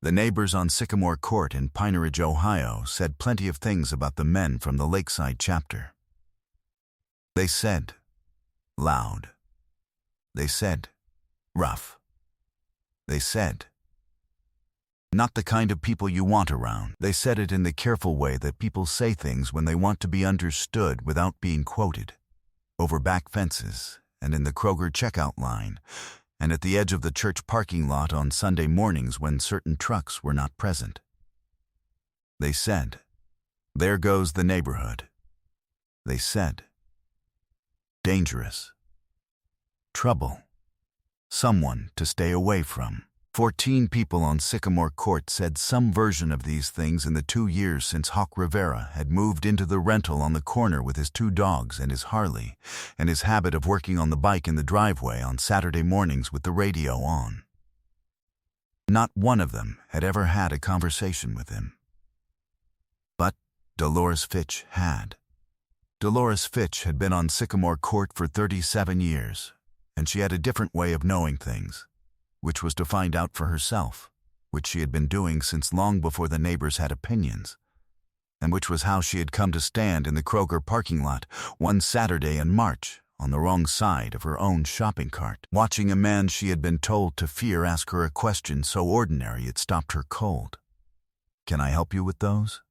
The neighbors on Sycamore Court in Pine Ridge, Ohio, said plenty of things about the men from the Lakeside chapter. They said, loud. They said, rough. They said, not the kind of people you want around. They said it in the careful way that people say things when they want to be understood without being quoted. Over back fences, and in the Kroger checkout line, and at the edge of the church parking lot on Sunday mornings when certain trucks were not present. They said, there goes the neighborhood. They said, dangerous. Trouble. Someone to stay away from. 14 people on Sycamore Court said some version of these things in the 2 years since Hawk Rivera had moved into the rental on the corner with his 2 dogs and his Harley, and his habit of working on the bike in the driveway on Saturday mornings with the radio on. Not one of them had ever had a conversation with him. But Dolores Fitch had. Dolores Fitch had been on Sycamore Court for 37 years, and she had a different way of knowing things, which was to find out for herself, which she had been doing since long before the neighbors had opinions, and which was how she had come to stand in the Kroger parking lot one Saturday in March on the wrong side of her own shopping cart, watching a man she had been told to fear ask her a question so ordinary it stopped her cold. Can I help you with those?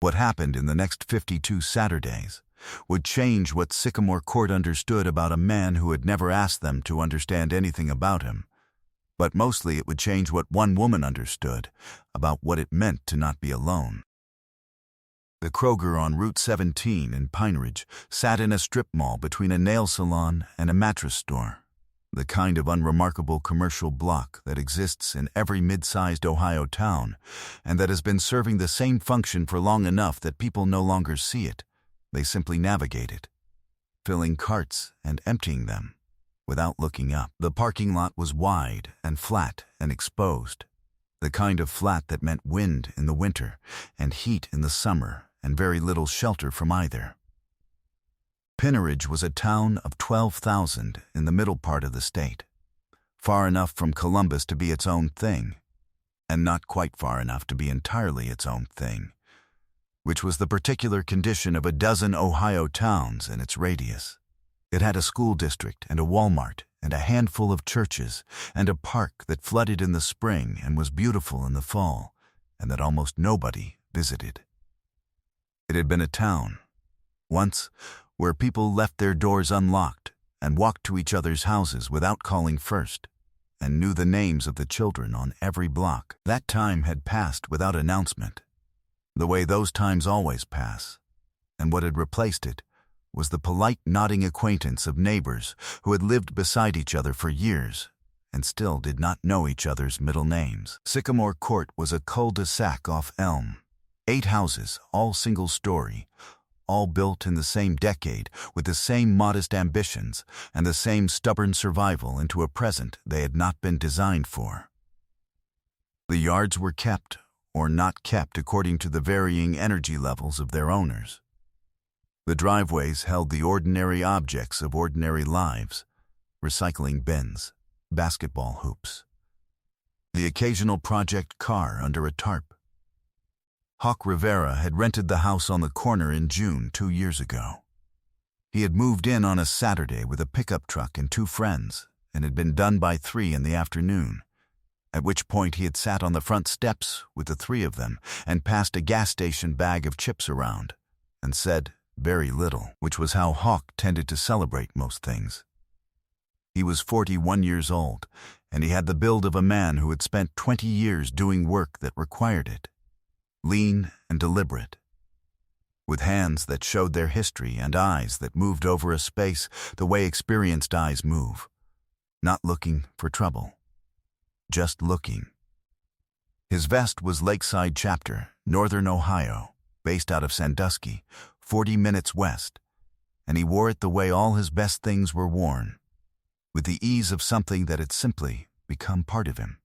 What happened in the next 52 Saturdays would change what Sycamore Court understood about a man who had never asked them to understand anything about him, but mostly it would change what one woman understood about what it meant to not be alone. The Kroger on Route 17 in Pine Ridge sat in a strip mall between a nail salon and a mattress store, the kind of unremarkable commercial block that exists in every mid-sized Ohio town and that has been serving the same function for long enough that people no longer see it. They simply navigate it, filling carts and emptying them without looking up. The parking lot was wide and flat and exposed, the kind of flat that meant wind in the winter and heat in the summer and very little shelter from either. Pine Ridge was a town of 12,000 in the middle part of the state, far enough from Columbus to be its own thing, and not quite far enough to be entirely its own thing, which was the particular condition of a dozen Ohio towns in its radius. It had a school district and a Walmart and a handful of churches and a park that flooded in the spring and was beautiful in the fall, and that almost nobody visited. It had been a town, once, where people left their doors unlocked and walked to each other's houses without calling first, and knew the names of the children on every block. That time had passed without announcement, the way those times always pass, and what had replaced it was the polite nodding acquaintance of neighbors who had lived beside each other for years and still did not know each other's middle names. Sycamore Court was a cul-de-sac off Elm, 8 houses, all single-story, all built in the same decade with the same modest ambitions and the same stubborn survival into a present they had not been designed for. The yards were kept or not kept according to the varying energy levels of their owners. The driveways held the ordinary objects of ordinary lives, recycling bins, basketball hoops, the occasional project car under a tarp. Hawk Rivera had rented the house on the corner in June 2 years ago. He had moved in on a Saturday with a pickup truck and 2 friends and had been done by 3 in the afternoon, at which point he had sat on the front steps with the 3 of them and passed a gas station bag of chips around and said very little, which was how Hawk tended to celebrate most things. He was 41 years old, and he had the build of a man who had spent 20 years doing work that required it, lean and deliberate, with hands that showed their history and eyes that moved over a space the way experienced eyes move, not looking for trouble, just looking. His vest was Lakeside Chapter, Northern Ohio, based out of Sandusky, 40 minutes west, and he wore it the way all his best things were worn, with the ease of something that had simply become part of him.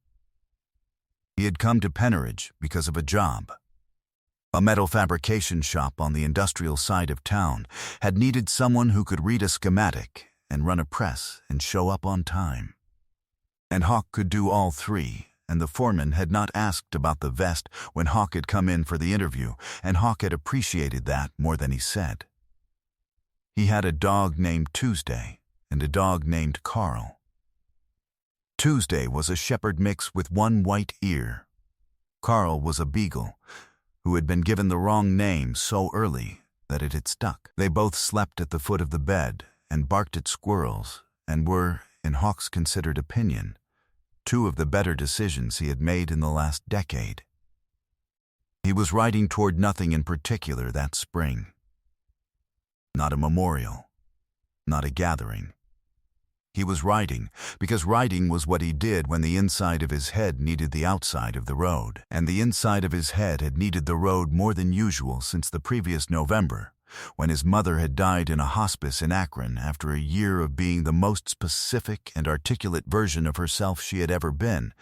He had come to Pine Ridge because of a job. A metal fabrication shop on the industrial side of town had needed someone who could read a schematic and run a press and show up on time. And Hawk could do all 3 and the foreman had not asked about the vest when Hawk had come in for the interview, and Hawk had appreciated that more than he said. He had a dog named Tuesday and a dog named Carl. Tuesday was a shepherd mix with one white ear. Carl was a beagle, who had been given the wrong name so early that it had stuck. They both slept at the foot of the bed and barked at squirrels, and were, in Hawk's considered opinion, two of the better decisions he had made in the last decade. He was riding toward nothing in particular that spring. Not a memorial, not a gathering. He was riding because riding was what he did when the inside of his head needed the outside of the road, and the inside of his head had needed the road more than usual since the previous November, when his mother had died in a hospice in Akron after a year of being the most specific and articulate version of herself she had ever been,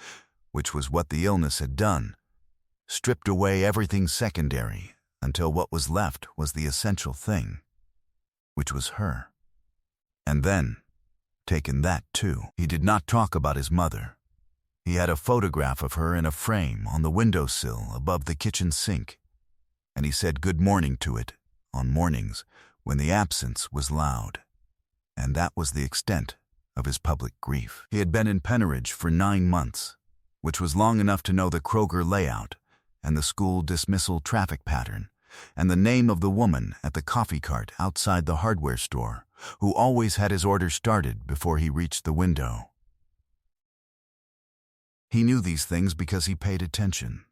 which was what the illness had done, stripped away everything secondary until what was left was the essential thing, which was her. And then, taken that too, he did not talk about his mother. He had a photograph of her in a frame on the windowsill above the kitchen sink, and he said good morning to it on mornings when the absence was loud. And that was the extent of his public grief. He had been in Penridge for 9 months, which was long enough to know the Kroger layout and the school dismissal traffic pattern, and the name of the woman at the coffee cart outside the hardware store, who always had his order started before he reached the window. He knew these things because he paid attention,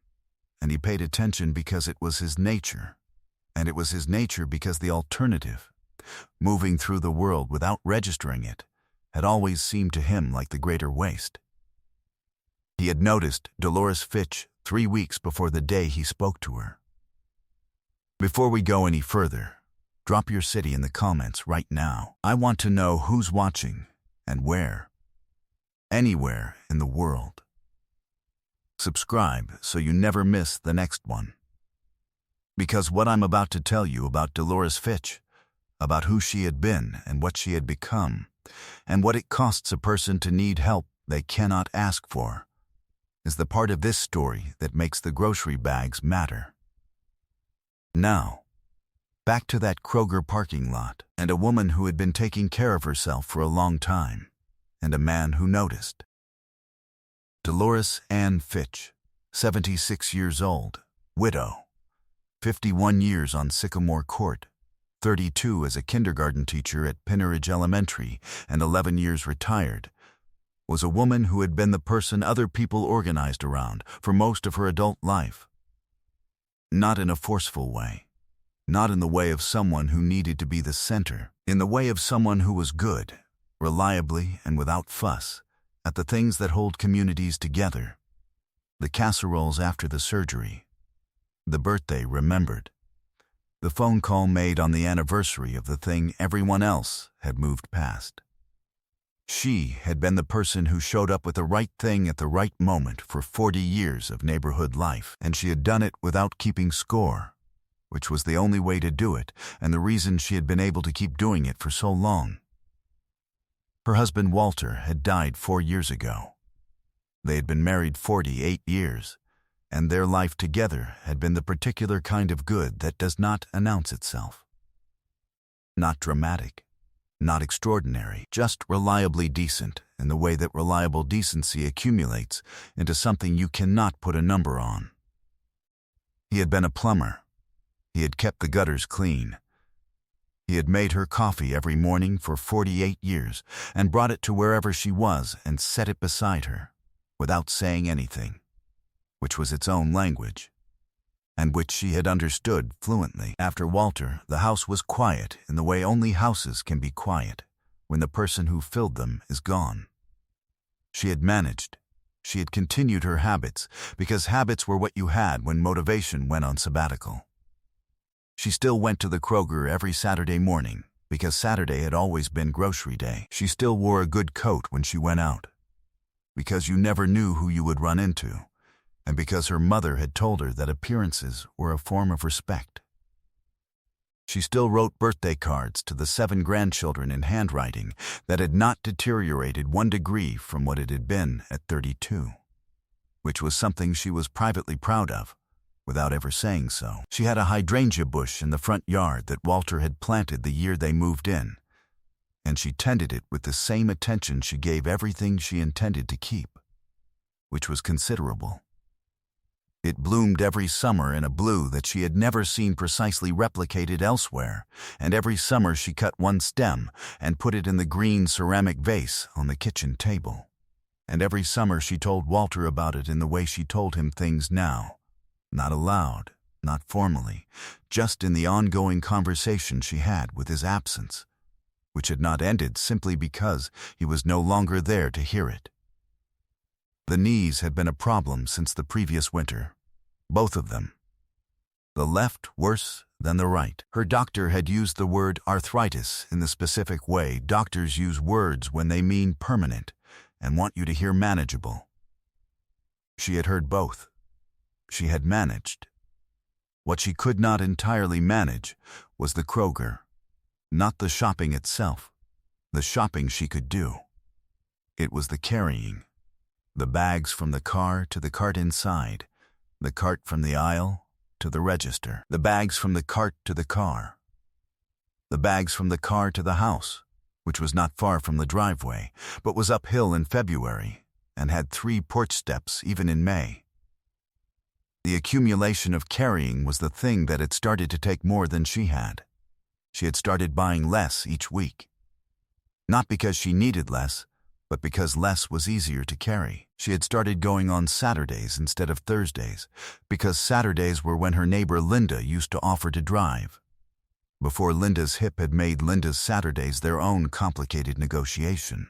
and he paid attention because it was his nature, and it was his nature because the alternative, moving through the world without registering it, had always seemed to him like the greater waste. He had noticed Dolores Fitch 3 weeks before the day he spoke to her. Before we go any further, drop your city in the comments right now. I want to know who's watching and where. Anywhere in the world. Subscribe so you never miss the next one. Because what I'm about to tell you about Dolores Fitch, about who she had been and what she had become, and what it costs a person to need help they cannot ask for, is the part of this story that makes the grocery bags matter. Now, back to that Kroger parking lot, and a woman who had been taking care of herself for a long time, and a man who noticed. Dolores Ann Fitch, 76 years old, widow, 51 years on Sycamore Court, 32 as a kindergarten teacher at Penridge Elementary, and 11 years retired, was a woman who had been the person other people organized around for most of her adult life. Not in a forceful way, not in the way of someone who needed to be the center, in the way of someone who was good, reliably and without fuss, at the things that hold communities together. The casseroles after the surgery, the birthday remembered, the phone call made on the anniversary of the thing everyone else had moved past. She had been the person who showed up with the right thing at the right moment for 40 years of neighborhood life, and she had done it without keeping score, which was the only way to do it, and the reason she had been able to keep doing it for so long. Her husband Walter had died 4 years ago. They had been married 48 years, and their life together had been the particular kind of good that does not announce itself. Not dramatic, not extraordinary, just reliably decent in the way that reliable decency accumulates into something you cannot put a number on. He had been a plumber. He had kept the gutters clean. He had made her coffee every morning for 48 years and brought it to wherever she was and set it beside her, without saying anything, which was its own language, and which she had understood fluently. After Walter, the house was quiet in the way only houses can be quiet, when the person who filled them is gone. She had managed. She had continued her habits, because habits were what you had when motivation went on sabbatical. She still went to the Kroger every Saturday morning, because Saturday had always been grocery day. She still wore a good coat when she went out, because you never knew who you would run into, and because her mother had told her that appearances were a form of respect. She still wrote birthday cards to the 7 grandchildren in handwriting that had not deteriorated 1 degree from what it had been at 32. which was something she was privately proud of, without ever saying so. She had a hydrangea bush in the front yard that Walter had planted the year they moved in, and she tended it with the same attention she gave everything she intended to keep, which was considerable. It bloomed every summer in a blue that she had never seen precisely replicated elsewhere, and every summer she cut one stem and put it in the green ceramic vase on the kitchen table. And every summer she told Walter about it in the way she told him things now, not aloud, not formally, just in the ongoing conversation she had with his absence, which had not ended simply because he was no longer there to hear it. The knees had been a problem since the previous winter, both of them. The left worse than the right. Her doctor had used the word arthritis in the specific way doctors use words when they mean permanent and want you to hear manageable. She had heard both. She had managed. What she could not entirely manage was the Kroger, not the shopping itself. The shopping she could do. It was the carrying. The bags from the car to the cart inside, the cart from the aisle to the register, the bags from the cart to the car, the bags from the car to the house, which was not far from the driveway, but was uphill in February and had 3 porch steps even in May. The accumulation of carrying was the thing that had started to take more than she had. She had started buying less each week. Not because she needed less, but because less was easier to carry. She had started going on Saturdays instead of Thursdays, because Saturdays were when her neighbor Linda used to offer to drive, before Linda's hip had made Linda's Saturdays their own complicated negotiation.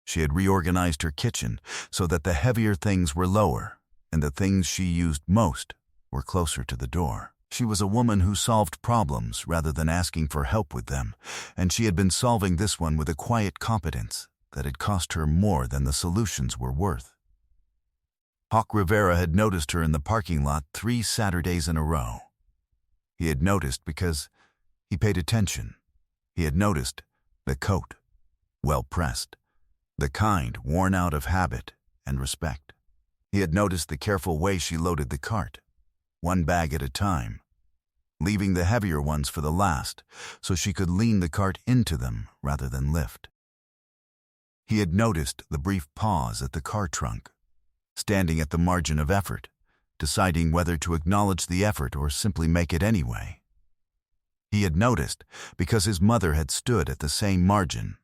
She had reorganized her kitchen so that the heavier things were lower, and the things she used most were closer to the door. She was a woman who solved problems rather than asking for help with them, and she had been solving this one with a quiet competence that had cost her more than the solutions were worth. Hawk Rivera had noticed her in the parking lot 3 Saturdays in a row. He had noticed because he paid attention. He had noticed the coat, well pressed, the kind worn out of habit and respect. He had noticed the careful way she loaded the cart, 1 bag at a time, leaving the heavier ones for the last so she could lean the cart into them rather than lift. He had noticed the brief pause at the car trunk, standing at the margin of effort, deciding whether to acknowledge the effort or simply make it anyway. He had noticed because his mother had stood at the same margin.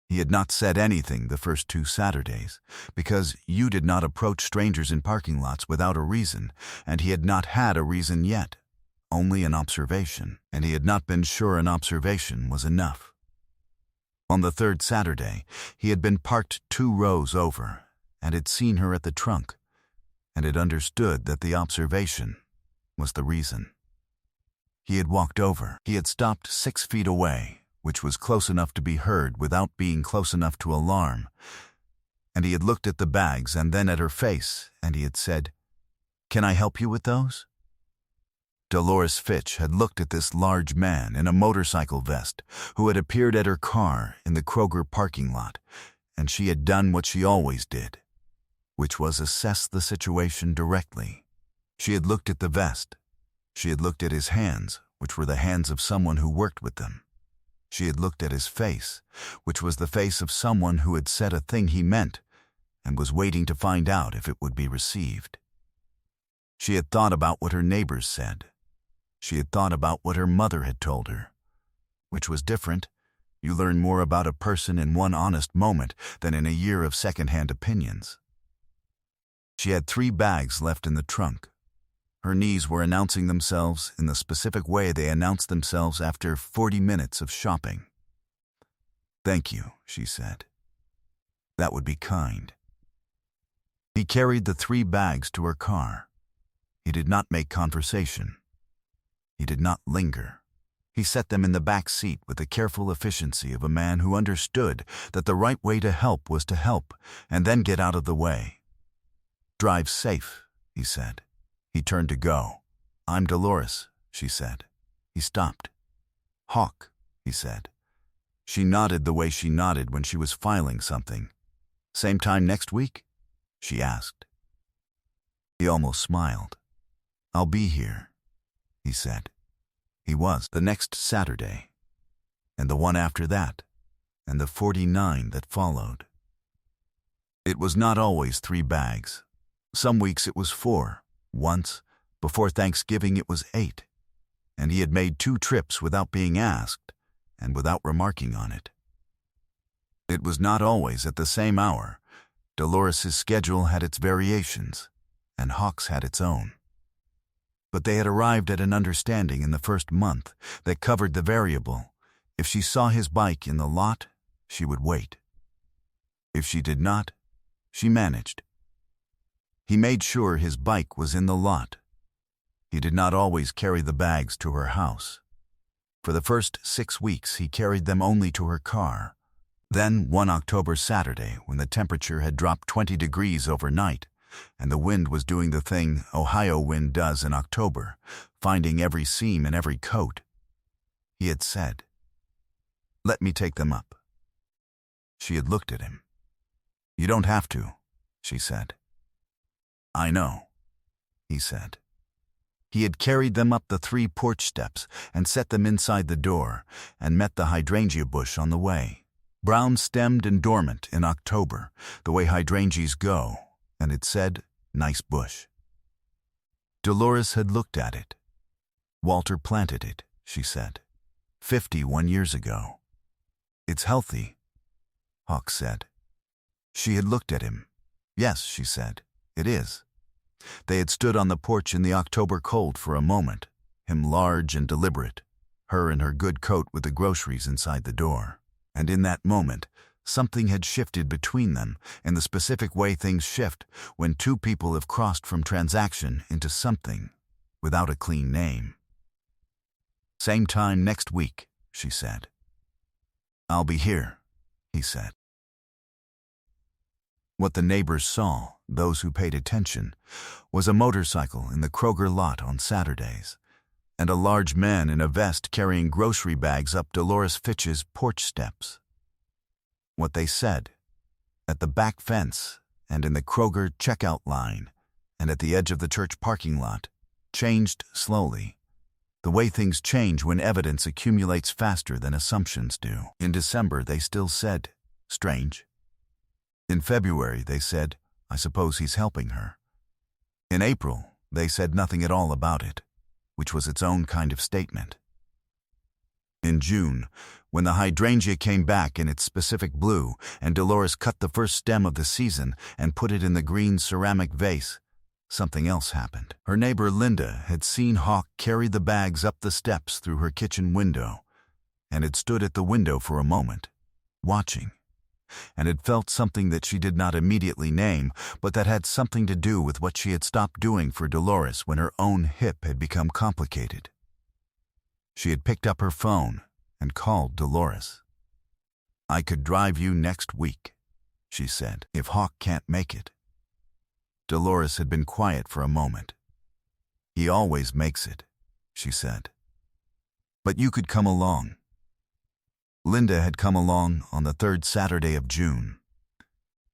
He had not said anything the first 2 Saturdays, because you did not approach strangers in parking lots without a reason, and he had not had a reason yet, only an observation, and he had not been sure an observation was enough. On the 3rd Saturday, he had been parked 2 rows over, and had seen her at the trunk, and had understood that the observation was the reason. He had walked over. He had stopped 6 feet away, which was close enough to be heard without being close enough to alarm, and he had looked at the bags and then at her face, and he had said, "Can I help you with those?" Dolores Fitch had looked at this large man in a motorcycle vest who had appeared at her car in the Kroger parking lot, and she had done what she always did, which was assess the situation directly. She had looked at the vest. She had looked at his hands, which were the hands of someone who worked with them. She had looked at his face, which was the face of someone who had said a thing he meant and was waiting to find out if it would be received. She had thought about what her neighbors said. She had thought about what her mother had told her, which was different. You learn more about a person in 1 honest moment than in a year of second-hand opinions. She had 3 bags left in the trunk. Her knees were announcing themselves in the specific way they announced themselves after 40 minutes of shopping. "Thank you," she said. "That would be kind." He carried the 3 bags to her car. He did not make conversation. He did not linger. He set them in the back seat with the careful efficiency of a man who understood that the right way to help was to help and then get out of the way. "Drive safe," he said. He turned to go. "I'm Dolores," she said. He stopped. "Hawk," he said. She nodded the way she nodded when she was filing something. "Same time next week?" she asked. He almost smiled. I'll be here, he said. He was. The next Saturday, and the one after that, and the 49 that followed. It was not always 3 bags. Some weeks it was 4. Once, before Thanksgiving, it was 8. And he had made 2 trips without being asked and without remarking on it. It was not always at the same hour. Dolores's schedule had its variations, and Hawk's had its own. But they had arrived at an understanding in the first month that covered the variable. If she saw his bike in the lot, she would wait. If she did not, she managed. He made sure his bike was in the lot. He did not always carry the bags to her house. For the first 6 weeks, he carried them only to her car. Then, one October Saturday, when the temperature had dropped 20 degrees overnight, and the wind was doing the thing Ohio wind does in October, finding every seam in every coat, he had said, "Let me take them up." She had looked at him. "You don't have to," she said. "I know," he said. He had carried them up the 3 porch steps and set them inside the door and met the hydrangea bush on the way, brown-stemmed and dormant in October, the way hydrangeas go, and it said, "Nice bush." Dolores had looked at it. "Walter planted it," she said, 51 years ago. "It's healthy," Hawk said. She had looked at him. "Yes," she said, "it is." They had stood on the porch in the October cold for a moment, him large and deliberate, her in her good coat with the groceries inside the door. And in that moment, something had shifted between them in the specific way things shift when 2 people have crossed from transaction into something without a clean name. "Same time next week," she said. "I'll be here," he said. What the neighbors saw, those who paid attention, was a motorcycle in the Kroger lot on Saturdays, and a large man in a vest carrying grocery bags up Dolores Fitch's porch steps. What they said, at the back fence and in the Kroger checkout line and at the edge of the church parking lot, changed slowly, the way things change when evidence accumulates faster than assumptions do. In December, they still said, "Strange." In February, they said, "I suppose he's helping her." In April, they said nothing at all about it, which was its own kind of statement. In June, when the hydrangea came back in its specific blue and Dolores cut the first stem of the season and put it in the green ceramic vase, something else happened. Her neighbor Linda had seen Hawk carry the bags up the steps through her kitchen window and had stood at the window for a moment, watching, and had felt something that she did not immediately name, but that had something to do with what she had stopped doing for Dolores when her own hip had become complicated. She had picked up her phone and called Dolores. "I could drive you next week," she said, "if Hawk can't make it." Dolores had been quiet for a moment. "He always makes it," she said. "But you could come along." Linda had come along on the 3rd Saturday of June.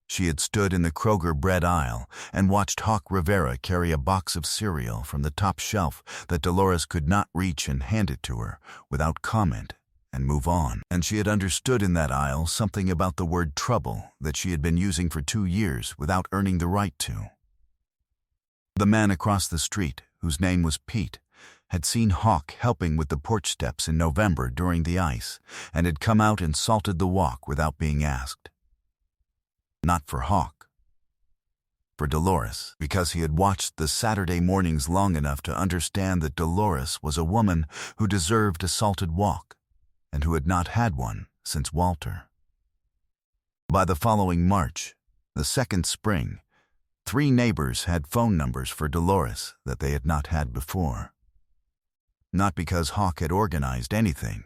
She had stood in the Kroger bread aisle and watched Hawk Rivera carry a box of cereal from the top shelf that Dolores could not reach and hand it to her without comment and move on. And she had understood in that aisle something about the word trouble that she had been using for 2 years without earning the right to. The man across the street, whose name was Pete, had seen Hawk helping with the porch steps in November during the ice and had come out and salted the walk without being asked. Not for Hawk. For Dolores, because he had watched the Saturday mornings long enough to understand that Dolores was a woman who deserved a salted walk and who had not had one since Walter. By the following March, the second spring, 3 neighbors had phone numbers for Dolores that they had not had before. Not because Hawk had organized anything,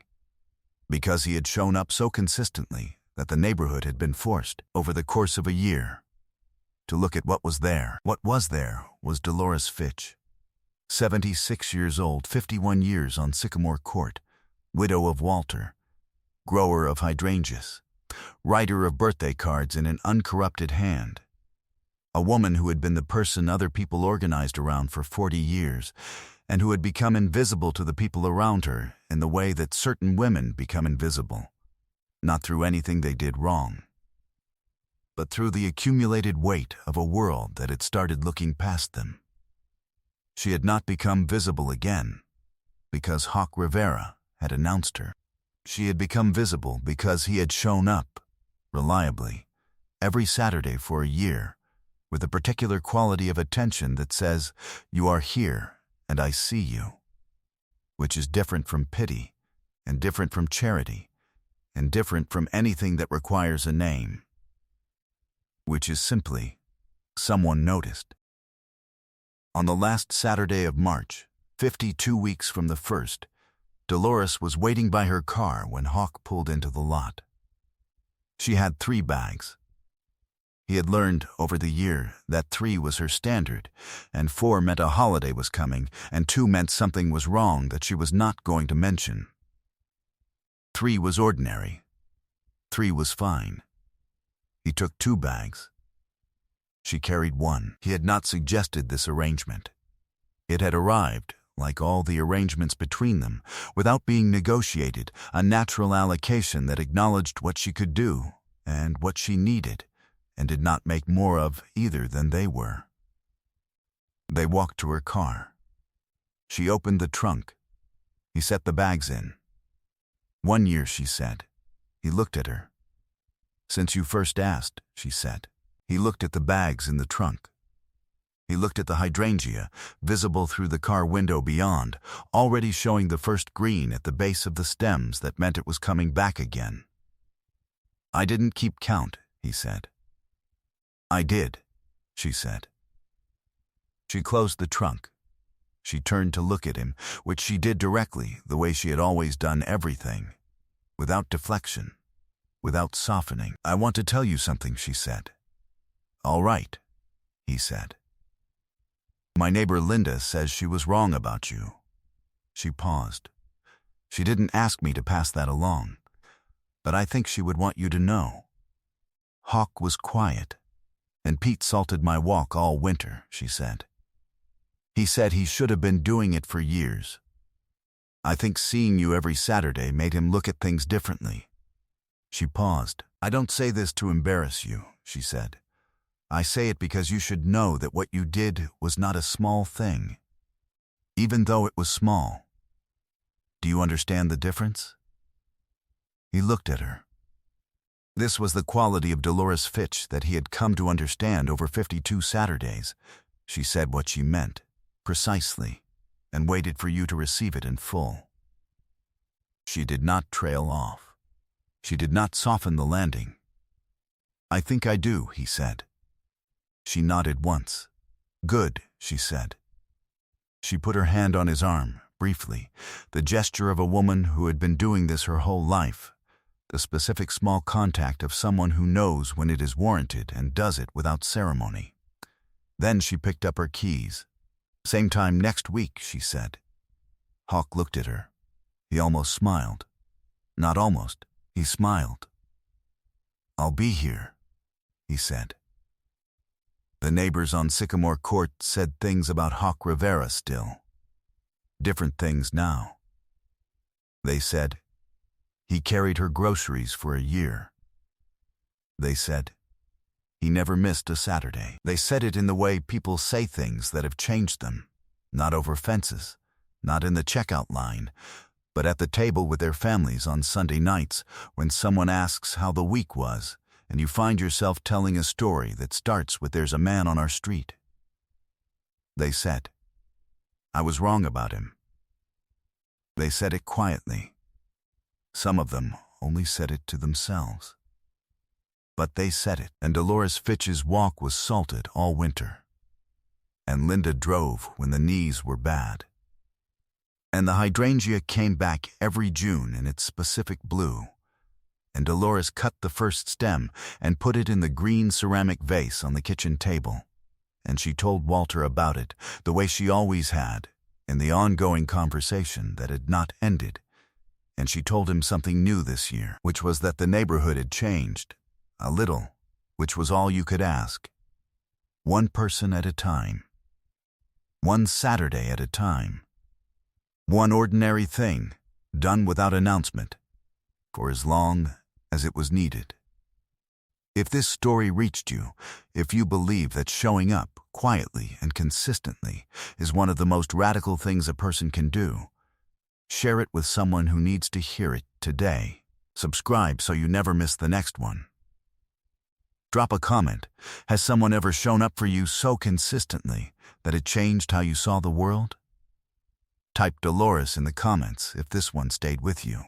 because he had shown up so consistently that the neighborhood had been forced, over the course of a year, to look at what was there. What was there was Dolores Fitch, 76 years old, 51 years on Sycamore Court, widow of Walter, grower of hydrangeas, writer of birthday cards in an uncorrupted hand. A woman who had been the person other people organized around for 40 years, and who had become invisible to the people around her in the way that certain women become invisible, not through anything they did wrong, but through the accumulated weight of a world that had started looking past them. She had not become visible again because Hawk Rivera had announced her. She had become visible because he had shown up, reliably, every Saturday for a year, with a particular quality of attention that says, "You are here, and I see you," which is different from pity, and different from charity, and different from anything that requires a name, which is simply, someone noticed. On the last Saturday of March, 52 weeks from the first, Dolores was waiting by her car when Hawk pulled into the lot. She had 3 bags. He had learned over the year that 3 was her standard, and 4 meant a holiday was coming, and 2 meant something was wrong that she was not going to mention. 3 was ordinary. 3 was fine. He took 2 bags. She carried 1. He had not suggested this arrangement. It had arrived, like all the arrangements between them, without being negotiated, a natural allocation that acknowledged what she could do and what she needed, and did not make more of either than they were. They walked to her car. She opened the trunk. He set the bags in. 1 year, she said. He looked at her. "Since you first asked," she said. He looked at the bags in the trunk. He looked at the hydrangea, visible through the car window beyond, already showing the first green at the base of the stems that meant it was coming back again. "I didn't keep count," he said. "I did," she said. She closed the trunk. She turned to look at him, which she did directly, the way she had always done everything, without deflection, without softening. "I want to tell you something," she said. "All right," he said. "My neighbor Linda says she was wrong about you." She paused. "She didn't ask me to pass that along, but I think she would want you to know." Hawk was quiet, and Pete salted my walk all winter, she said. He said he should have been doing it for years. I think seeing you every Saturday made him look at things differently. She paused. "I don't say this to embarrass you," she said. "I say it because you should know that what you did was not a small thing, even though it was small. Do you understand the difference?" He looked at her. This was the quality of Dolores Fitch that he had come to understand over 52 Saturdays. She said what she meant, precisely, and waited for you to receive it in full. She did not trail off. She did not soften the landing. "I think I do," he said. She nodded once. "Good," she said. She put her hand on his arm, briefly, the gesture of a woman who had been doing this her whole life, the specific small contact of someone who knows when it is warranted and does it without ceremony. Then she picked up her keys. "Same time next week," she said. Hawk looked at her. He almost smiled. Not almost, he smiled. "I'll be here," he said. The neighbors on Sycamore Court said things about Hawk Rivera still. Different things now. They said, "He carried her groceries for a year." They said, "He never missed a Saturday." They said it in the way people say things that have changed them, not over fences, not in the checkout line, but at the table with their families on Sunday nights when someone asks how the week was, and you find yourself telling a story that starts with "There's a man on our street." They said, "I was wrong about him." They said it quietly. Some of them only said it to themselves. But they said it, and Dolores Fitch's walk was salted all winter. And Linda drove when the knees were bad. And the hydrangea came back every June in its specific blue. And Dolores cut the first stem and put it in the green ceramic vase on the kitchen table. And she told Walter about it, the way she always had, in the ongoing conversation that had not ended. And she told him something new this year, which was that the neighborhood had changed. A little, which was all you could ask. One person at a time. One Saturday at a time. One ordinary thing, done without announcement, for as long as it was needed. If this story reached you, if you believe that showing up quietly and consistently is one of the most radical things a person can do, share it with someone who needs to hear it today. Subscribe so you never miss the next one. Drop a comment. Has someone ever shown up for you so consistently that it changed how you saw the world? Type Dolores in the comments if this one stayed with you.